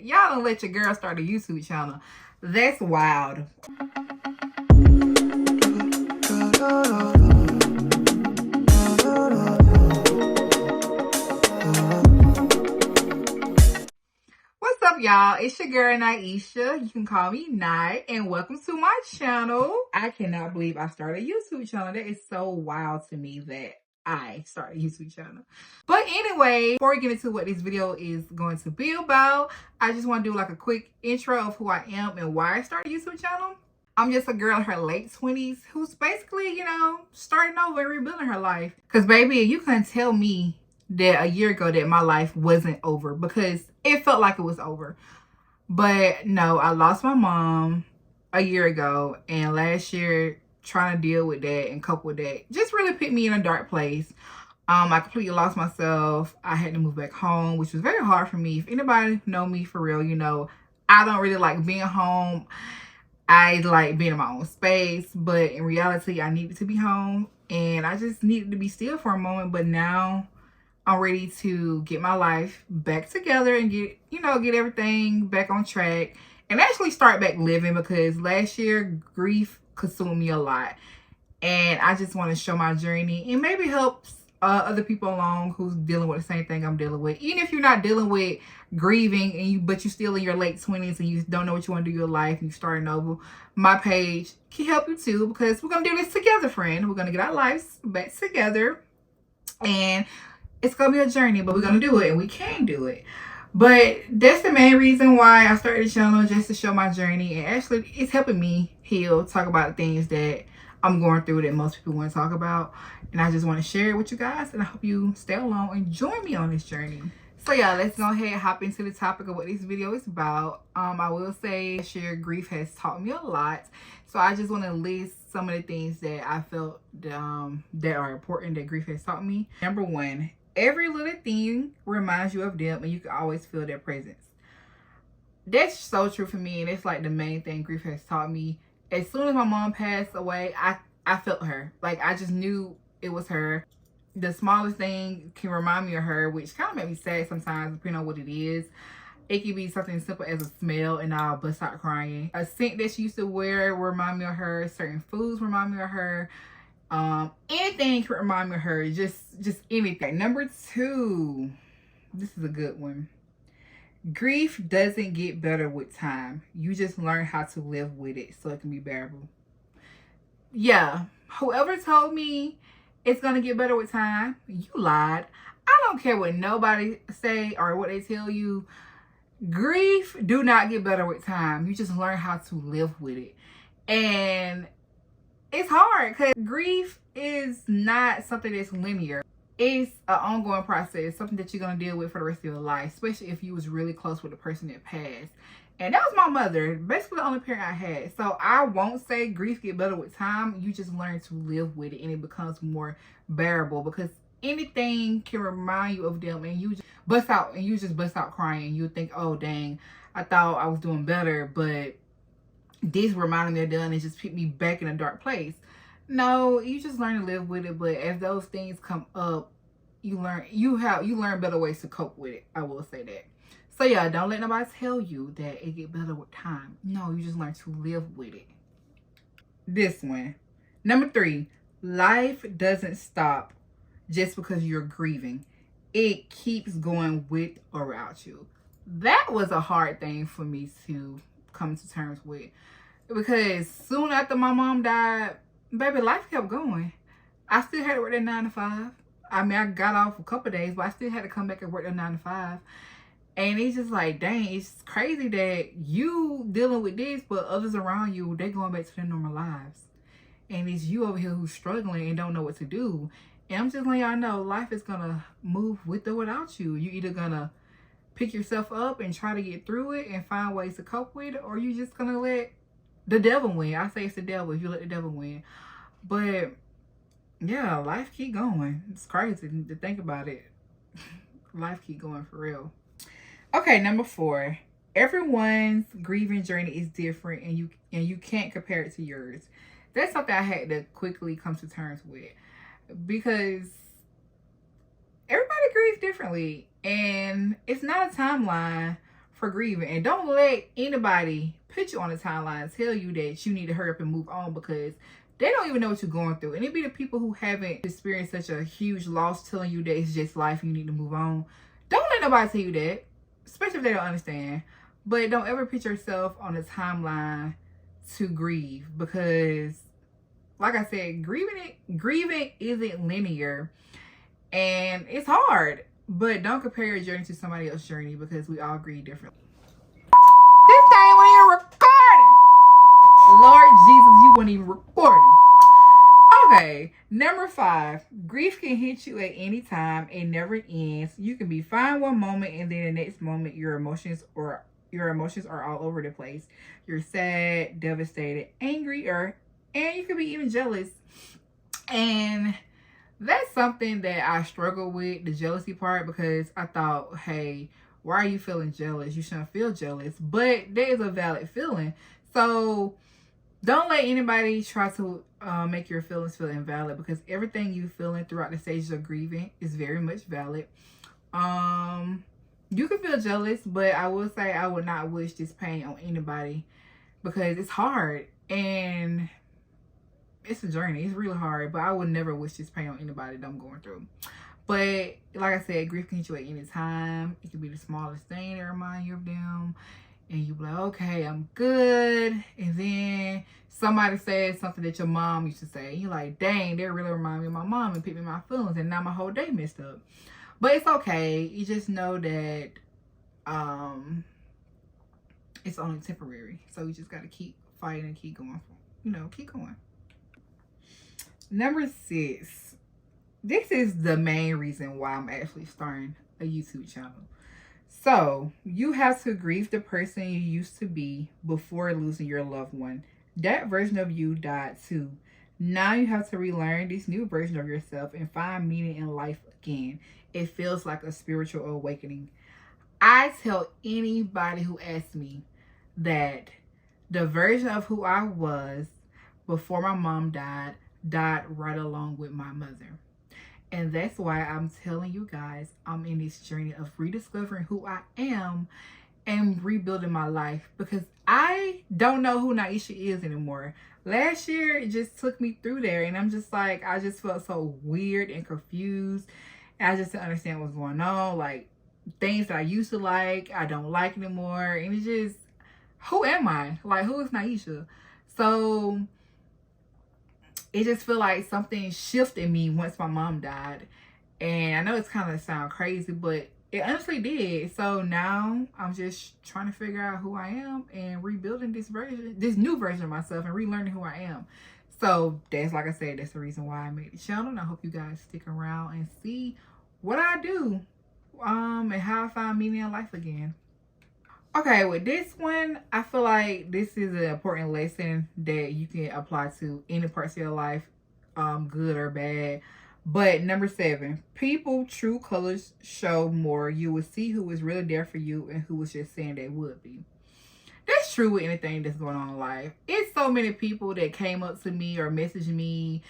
Y'all don't let your girl start a YouTube channel. That's wild. What's up, y'all? It's your girl Naisha. You can call me Nye, and welcome to my channel. I cannot believe I started a YouTube channel. That is so wild to me that I started a YouTube channel. But anyway, before we get into what this video is going to be about, I just want to do like a quick intro of who I am and why I started a YouTube channel. I'm just a girl in her late 20s who's basically, starting over and rebuilding her life. Because baby, you couldn't tell me that a year ago that my life wasn't over, because it felt like it was over. But no, I lost my mom a year ago, and last year trying to deal with that and cope with that just really put me in a dark place. I completely lost myself. I had to move back home, which was very hard for me. If anybody know me for real, I don't really like being home. I like being in my own space, but in reality, I needed to be home, and I just needed to be still for a moment. But now I'm ready to get my life back together and get everything back on track and actually start back living, because last year grief consumed me a lot, and I just want to show my journey and maybe help other people along who's dealing with the same thing I'm dealing with. Even if you're not dealing with grieving but you're still in your late 20s and you don't know what you want to do with your life and you're starting over, my page can help you too, because we're going to do this together, friend. We're going to get our lives back together, and it's going to be a journey, but we're going to do it, and we can do it. But that's the main reason why I started the channel, just to show my journey. And actually, it's helping me heal, talk about the things that I'm going through that most people want to talk about. And I just want to share it with you guys, and I hope you stay along and join me on this journey. So yeah, let's go ahead and hop into the topic of what this video is about. I will say share grief has taught me a lot. So I just want to list some of the things that I felt that are important that grief has taught me. Number one, every little thing reminds you of them, and you can always feel their presence. That's so true for me, and it's like the main thing grief has taught me. As soon as my mom passed away, I felt her. Like, I just knew it was her. The smallest thing can remind me of her, which kind of made me sad sometimes, depending on what it is. It could be something simple as a smell, and I'll bust out crying. A scent that she used to wear will remind me of her. Certain foods remind me of her. Anything can remind me of her. Just anything. Number two, this is a good one. Grief doesn't get better with time. You just learn how to live with it so it can be bearable. Yeah, whoever told me it's gonna get better with time, you lied. I don't care what nobody say or what they tell you. Grief do not get better with time. You just learn how to live with it. And it's hard, because grief is not something that's linear. It's an ongoing process, something that you're going to deal with for the rest of your life, especially if you was really close with the person that passed. And that was my mother, basically the only parent I had. So I won't say grief get better with time. You just learn to live with it, and it becomes more bearable, because anything can remind you of them, and you just bust out crying. You think, oh dang, I thought I was doing better, but this reminded me of them, and it just put me back in a dark place. No, you just learn to live with it. But as those things come up, you learn better ways to cope with it. I will say that. So yeah, don't let nobody tell you that it get better with time. No, you just learn to live with it. This one. Number three, life doesn't stop just because you're grieving. It keeps going with or without you. That was a hard thing for me to come to terms with, because soon after my mom died, baby, life kept going. I still had to work that 9 to 5. I mean, I got off a couple of days, but I still had to come back and work that 9 to 5. And it's just like, dang, it's crazy that you dealing with this, but others around you, they going back to their normal lives. And it's you over here who's struggling and don't know what to do. And I'm just letting y'all know, life is going to move with or without you. You either going to pick yourself up and try to get through it and find ways to cope with it, or you just going to let the devil win. I say it's the devil if you let the devil win. But yeah, life keep going. It's crazy to think about it. Life keep going for real. Okay, number 4. Everyone's grieving journey is different, and you can't compare it to yours. That's something I had to quickly come to terms with, because everybody grieves differently, and it's not a timeline for grieving. And don't let anybody put you on the timeline tell you that you need to hurry up and move on, because they don't even know what you're going through. And it be the people who haven't experienced such a huge loss telling you that it's just life and you need to move on. Don't let nobody tell you that, especially if they don't understand. But don't ever put yourself on a timeline to grieve, because like I said, grieving isn't linear and it's hard. But don't compare your journey to somebody else's journey, because we all grieve differently. This thing wasn't even recording. Lord Jesus, you weren't even recording. Okay, number 5. Grief can hit you at any time. It never ends. You can be fine one moment and then the next moment your emotions are all over the place. You're sad, devastated, angry, and you could be even jealous. And that's something that I struggle with, the jealousy part, because I thought, hey, why are you feeling jealous? You shouldn't feel jealous. But there is a valid feeling. So don't let anybody try to make your feelings feel invalid, because everything you feeling throughout the stages of grieving is very much valid. You can feel jealous, but I will say I would not wish this pain on anybody, because it's hard and it's a journey. It's really hard, but I would never wish this pain on anybody that I'm going through. But like I said, grief can hit you at any time. It could be the smallest thing that remind you of them, and you be like, okay, I'm good. And then somebody says something that your mom used to say. You're like, dang, that really remind me of my mom and picked me my feelings, and now my whole day messed up. But it's okay. You just know that it's only temporary. So you just got to keep fighting and keep going. Keep going. Number 6. This is the main reason why I'm actually starting a YouTube channel. So you have to grieve the person you used to be before losing your loved one. That version of you died too. Now you have to relearn this new version of yourself and find meaning in life again. It feels like a spiritual awakening. I tell anybody who asks me that the version of who I was before my mom died right along with my mother. And that's why I'm telling you guys, I'm in this journey of rediscovering who I am and rebuilding my life, because I don't know who Naisha is anymore. Last year, it just took me through there, and I'm just like, I just felt so weird and confused. And I just didn't understand what's going on. Like, things that I used to like, I don't like anymore. And it's just, who am I? Like, who is Naisha? So it just feel like something shifted me once my mom died. And I know it's kind of sound crazy, but it honestly did. So now I'm just trying to figure out who I am and rebuilding this new version of myself, and relearning who I am. So that's, like I said, that's the reason why I made the channel. And I hope you guys stick around and see what I do and how I find meaning in life again. Okay, with this one, I feel like this is an important lesson that you can apply to any parts of your life, good or bad. But number 7, people true colors show more. You will see who is really there for you and who was just saying they would be. That's true with anything that's going on in life. It's so many people that came up to me or messaged me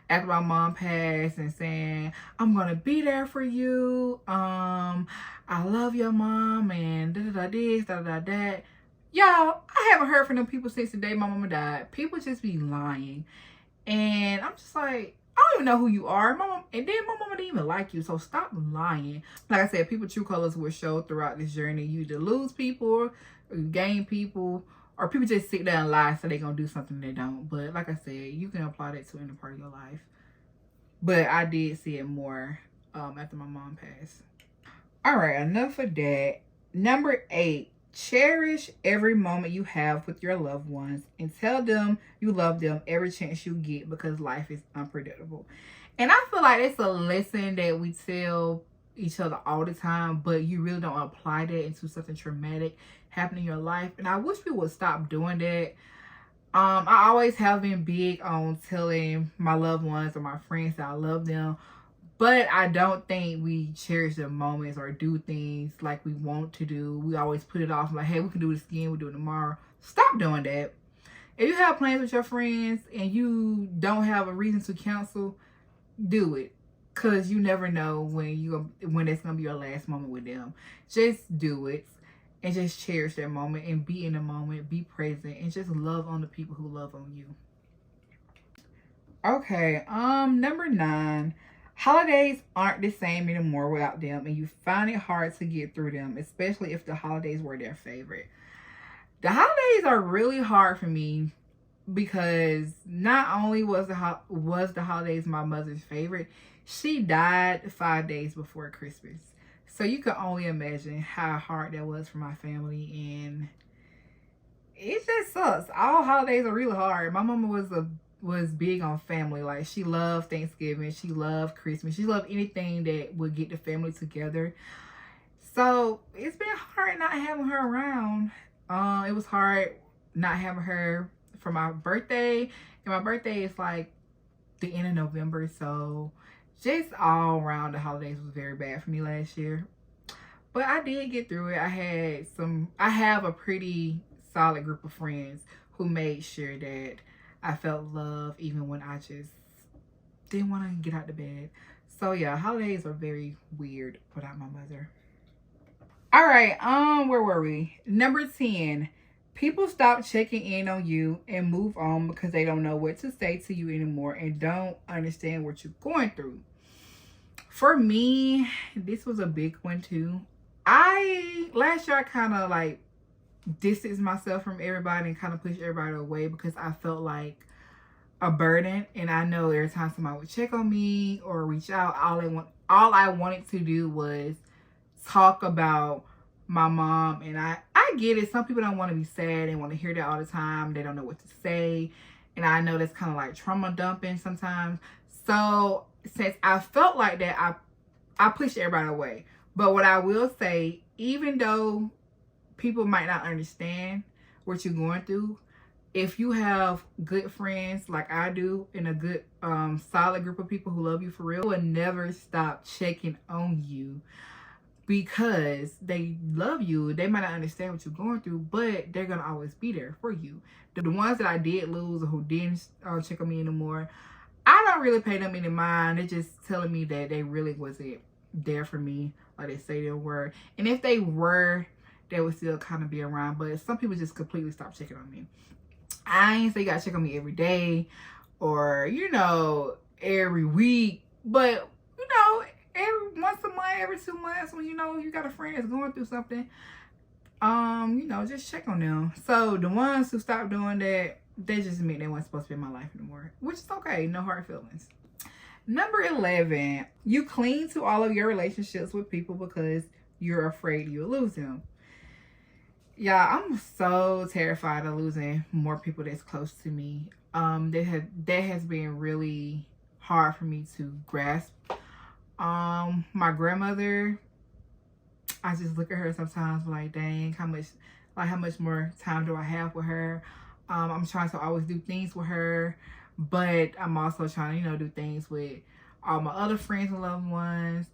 after my mom passed and saying, I'm gonna be there for you. I love your mom, and da-da-da this, da-da-da that. Y'all, I haven't heard from them people since the day my mama died. People just be lying. And I'm just like, I don't even know who you are. And then my mama didn't even like you, so stop lying. Like I said, people true colors will show throughout this journey. You either lose people, or you gain people, or people just sit there and lie so they're going to do something they don't. But like I said, you can apply that to any part of your life. But I did see it more after my mom passed. All right, enough of that. Number 8, cherish every moment you have with your loved ones and tell them you love them every chance you get, because life is unpredictable. And I feel like it's a lesson that we tell each other all the time, but you really don't apply that into something traumatic happening in your life. And I wish people would stop doing that. I always have been big on telling my loved ones or my friends that I love them, but I don't think we cherish the moments or do things like we want to do. We always put it off like, hey, we can do this again, we'll do it tomorrow. Stop doing that. If you have plans with your friends and you don't have a reason to cancel, do it. Because you never know when it's going to be your last moment with them. Just do it. and just cherish that moment and be in the moment, be present, and just love on the people who love on you. Okay, number 9. Holidays aren't the same anymore without them, and you find it hard to get through them, especially if the holidays were their favorite. The holidays are really hard for me because not only was the holidays my mother's favorite, she died 5 days before Christmas. So you can only imagine how hard that was for my family, and it just sucks. All holidays are really hard. My mama was big on family. Like, she loved Thanksgiving, she loved Christmas, she loved anything that would get the family together. So it's been hard not having her around. It was hard not having her for my birthday, and my birthday is like the end of November, so just all around the holidays was very bad for me last year. But I did get through it. I have a pretty solid group of friends who made sure that I felt love even when I just didn't want to get out of bed. So yeah, holidays are very weird without my mother. All right, where were we? Number 10. People stop checking in on you and move on because they don't know what to say to you anymore and don't understand what you're going through. For me, this was a big one too. Last year I kind of like distanced myself from everybody and kind of pushed everybody away because I felt like a burden. And I know every time somebody would check on me or reach out, all I wanted to do was talk about my mom. And I get it. Some people don't want to be sad and want to hear that all the time. They don't know what to say. And I know that's kind of like trauma dumping sometimes. So since I felt like that, I pushed everybody away. But what I will say, even though people might not understand what you're going through, if you have good friends like I do and a good solid group of people who love you for real, will never stop checking on you because they love you. They might not understand what you're going through, but they're gonna always be there for you. The ones that I did lose or who didn't check on me anymore, I don't really pay them any mind. They're just telling me that they really wasn't there for me like they say they were. And if they were, they would still kind of be around. But some people just completely stop checking on me. I ain't say you gotta check on me every day or, every week. But, every once a month, every 2 months, when you got a friend that's going through something, just check on them. So the ones who stopped doing that, they just meant they weren't supposed to be in my life anymore, which is okay. No hard feelings. Number 11, you cling to all of your relationships with people because you're afraid you'll lose them. Yeah, I'm so terrified of losing more people that's close to me. That has been really hard for me to grasp. My grandmother, I just look at her sometimes like, dang, how much more time do I have with her? I'm trying to always do things with her, but I'm also trying to, do things with all my other friends and loved ones.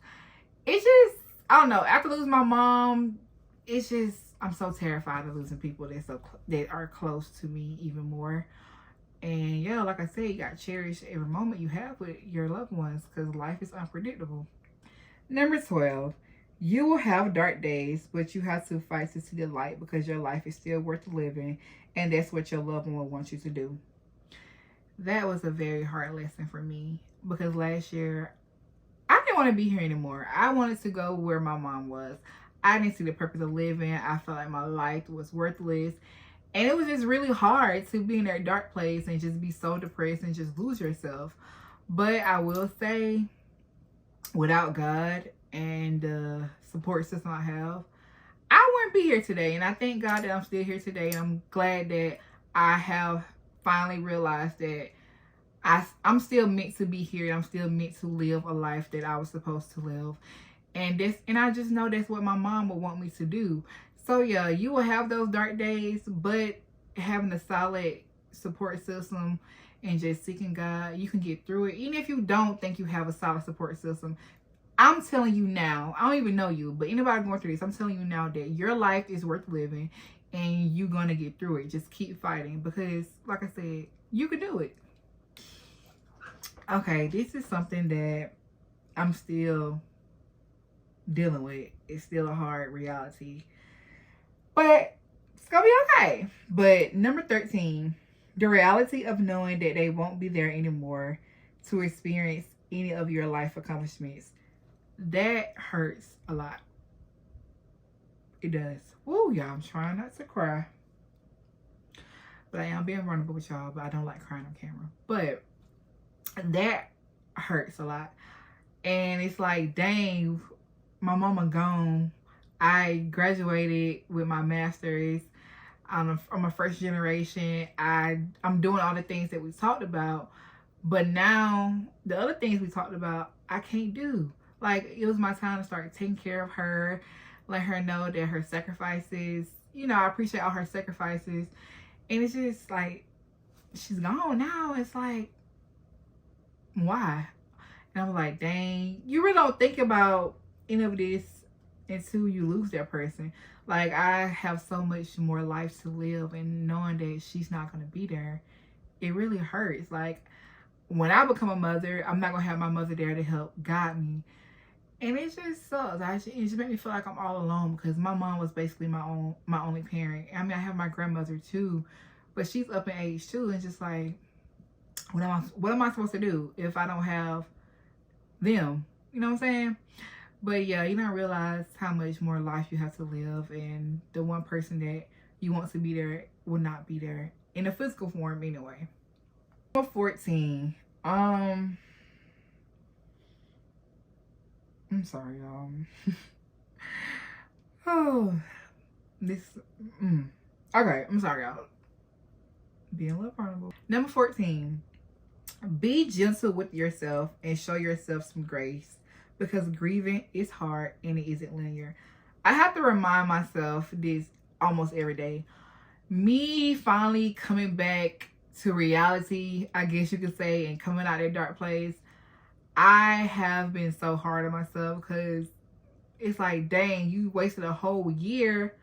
It's just, I don't know. After losing my mom, it's just, I'm so terrified of losing people that are close to me even more. And yeah, like I said, you got to cherish every moment you have with your loved ones because life is unpredictable. Number 12, you will have dark days, but you have to fight to see the light because your life is still worth living, and that's what your loved one will want you to do. That was a very hard lesson for me because last year, I didn't want to be here anymore. I wanted to go where my mom was. I didn't see the purpose of living. I felt like my life was worthless. And it was just really hard to be in that dark place and just be so depressed and just lose yourself. But I will say, without God and the support system I have, I wouldn't be here today. And I thank God that I'm still here today. And I'm glad that I have finally realized that I'm still meant to be here. I'm still meant to live a life that I was supposed to live. And I just know that's what my mom would want me to do. So yeah, you will have those dark days, but having a solid support system and just seeking God, you can get through it. Even if you don't think you have a solid support system, I'm telling you now, I don't even know you, but anybody going through this, I'm telling you now that your life is worth living and you're going to get through it. Just keep fighting because, like I said, you can do it. Okay, this is something that I'm still dealing with. It's still a hard reality. But it's gonna be okay. But number 13, the reality of knowing that they won't be there anymore to experience any of your life accomplishments. That hurts a lot. It does. Woo, y'all, I'm trying not to cry. But I am being vulnerable with y'all, but I don't like crying on camera. But that hurts a lot. And it's like, dang, my mama gone. I graduated with my master's. I'm a first generation. I'm doing all the things that we talked about. But now, the other things we talked about, I can't do. Like, it was my time to start taking care of her. Let her know that her sacrifices, you know, I appreciate all her sacrifices. And it's just like, she's gone now. It's like, why? And I'm like, dang, you really don't think about any of this until you lose that person. Like, I have so much more life to live, and knowing that she's not going to be there, it really hurts. Like, when I become a mother, I'm not going to have my mother there to help guide me. And it just sucks. It just made me feel like I'm all alone, because my mom was basically my only parent. I mean, I have my grandmother too, but she's up in age too. And just like, what am I supposed to do if I don't have them? You know what I'm saying? But yeah, you don't realize how much more life you have to live, and the one person that you want to be there will not be there in a physical form anyway. Number 14. I'm sorry, y'all. Oh, this. Okay, I'm sorry, y'all. Being a little vulnerable. Number 14. Be gentle with yourself and show yourself some grace, because grieving is hard and it isn't linear. I have to remind myself this almost every day. Me finally coming back to reality, I guess you could say, and coming out of that dark place, I have been so hard on myself, because it's like, dang, you wasted a whole year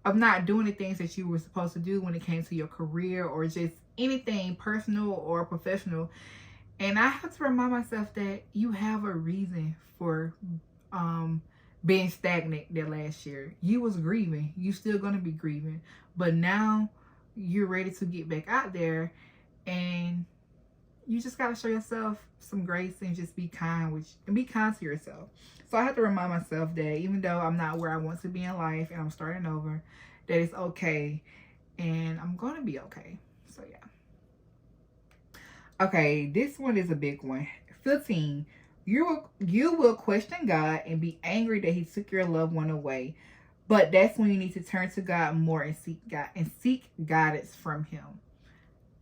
of not doing the things that you were supposed to do when it came to your career or just anything personal or professional. And I have to remind myself that you have a reason for being stagnant that last year. You was grieving. You still going to be grieving. But now you're ready to get back out there, and you just got to show yourself some grace and just be kind and be kind to yourself. So I have to remind myself that even though I'm not where I want to be in life and I'm starting over, that it's okay and I'm going to be okay. So yeah. Okay, this one is a big one. 15. You will question God and be angry that he took your loved one away. But that's when you need to turn to God more and seek guidance from him.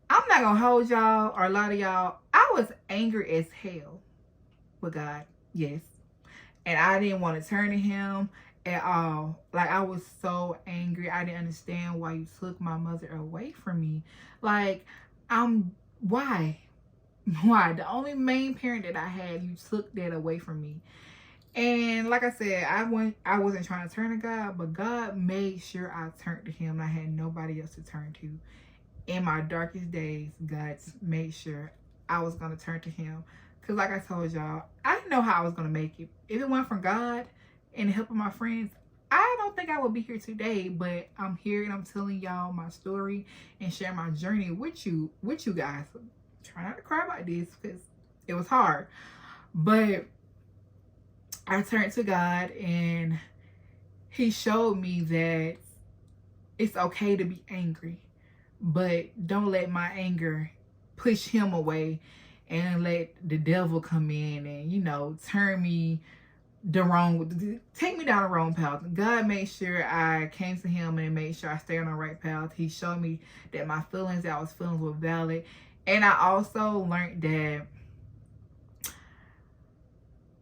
I'm not going to hold y'all or lie to y'all. I was angry as hell with God. Yes. And I didn't want to turn to him at all. Like, I was so angry. I didn't understand why you took my mother away from me. Like, why? Why? The only main parent that I had, you took that away from me. And like I said, I wasn't trying to turn to God, but God made sure I turned to him. I had nobody else to turn to. In my darkest days, God made sure I was going to turn to him. Because like I told y'all, I didn't know how I was going to make it. If it went from God and the help of my friends, I don't think I would be here today. But I'm here and I'm telling y'all my story and sharing my journey with you guys. Try not to cry about this because it was hard. But I turned to God and he showed me that it's okay to be angry. But don't let my anger push him away and let the devil come in and, you know, take me down the wrong path. God made sure I came to him and made sure I stayed on the right path. He showed me that my feelings that I was feeling were valid. And I also learned that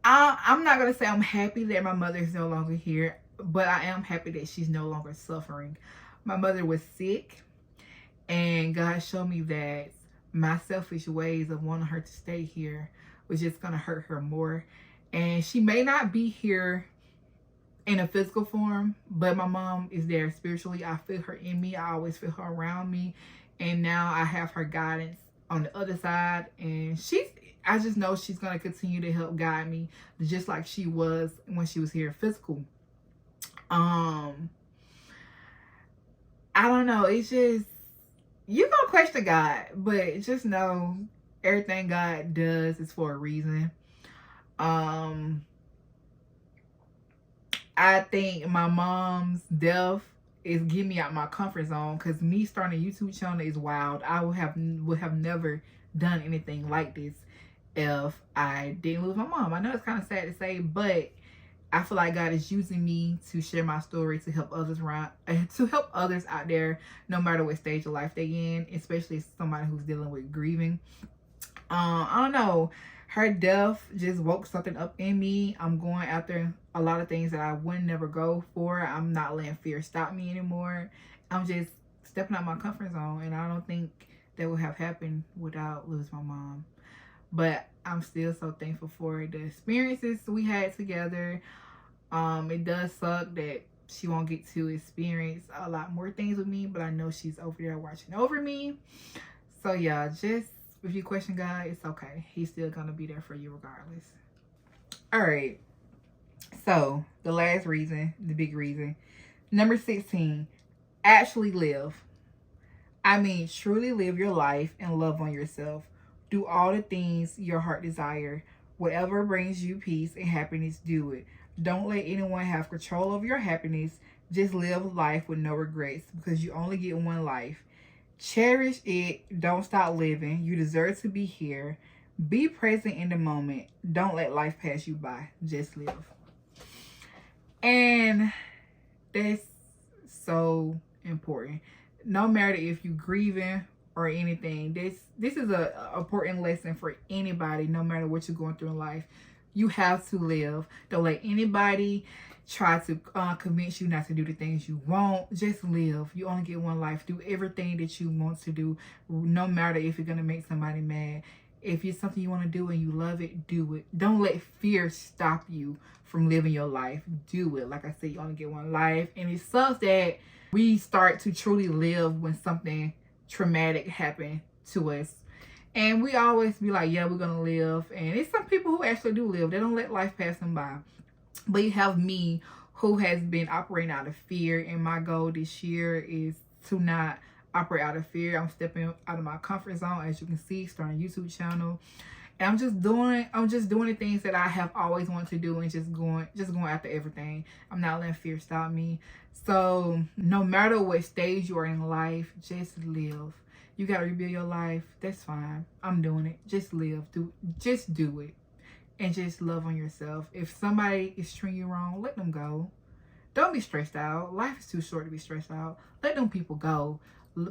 I'm not going to say I'm happy that my mother is no longer here, but I am happy that she's no longer suffering. My mother was sick. And God showed me that my selfish ways of wanting her to stay here was just going to hurt her more. And she may not be here in a physical form, but my mom is there spiritually. I feel her in me. I always feel her around me. And now I have her guidance on the other side. And I just know she's going to continue to help guide me just like she was when she was here physical. I don't know. It's just, you gonna question God, but just know everything God does is for a reason. I think my mom's death is getting me out my comfort zone, because me starting a YouTube channel is wild. I would have never done anything like this if I didn't lose my mom. I know it's kind of sad to say, but I feel like God is using me to share my story to help others out there, no matter what stage of life they in, especially somebody who's dealing with grieving. I don't know. Her death just woke something up in me. I'm going after a lot of things that I would never go for. I'm not letting fear stop me anymore. I'm just stepping out my comfort zone, and I don't think that would have happened without losing my mom. But I'm still so thankful for the experiences we had together. It does suck that she won't get to experience a lot more things with me, but I know she's over there watching over me. So yeah, just if you question God, it's okay. He's still gonna be there for you regardless. All right. So the last reason, the big reason, number 16, actually live. I mean, truly live your life and love on yourself. Do all the things your heart desire. Whatever brings you peace and happiness, do it. Don't let anyone have control of your happiness. Just live life with no regrets, because you only get one life. Cherish it. Don't stop living. You deserve to be here. Be present in the moment. Don't let life pass you by. Just live. And that's so important. No matter if you're grieving or anything, this is a important lesson for anybody, no matter what you're going through in life. You have to live. Don't let anybody try to convince you not to do the things you want. Just live. You only get one life. Do everything that you want to do, no matter if you're going to make somebody mad. If it's something you want to do and you love it, do it. Don't let fear stop you from living your life. Do it. Like I said, you only get one life. And it sucks that we start to truly live when something traumatic happened to us. And we always be like, yeah, we're going to live. And it's some people who actually do live. They don't let life pass them by. But you have me, who has been operating out of fear. And my goal this year is to not operate out of fear. I'm stepping out of my comfort zone, as you can see, starting a YouTube channel. And I'm just doing the things that I have always wanted to do, and just going after everything. I'm not letting fear stop me. So no matter what stage you are in life, just live. You got to rebuild your life. That's fine. I'm doing it. Just live. Just do it. And just love on yourself. If somebody is treating you wrong, let them go. Don't be stressed out. Life is too short to be stressed out. Let them people go.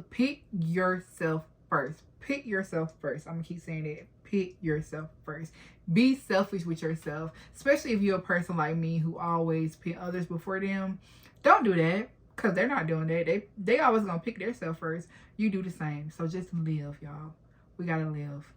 Pick yourself first. Pick yourself first. I'm going to keep saying that. Pick yourself first. Be selfish with yourself. Especially if you're a person like me who always put others before them. Don't do that, because they're not doing that. They always going to pick themselves first. You do the same. So just live, y'all. We got to live.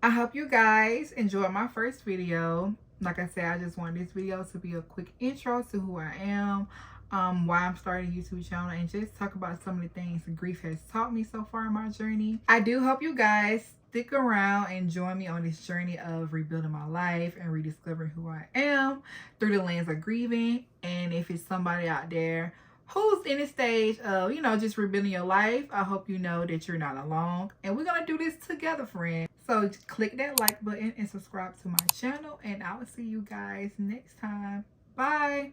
I hope you guys enjoyed my first video. Like I said, I just wanted this video to be a quick intro to who I am, why I'm starting a YouTube channel, and just talk about some of the things grief has taught me so far in my journey. I do hope you guys stick around and join me on this journey of rebuilding my life and rediscovering who I am through the lens of grieving. And if it's somebody out there who's in a stage of, just rebuilding your life, I hope you know that you're not alone. And we're going to do this together, friend. So click that like button and subscribe to my channel. And I will see you guys next time. Bye.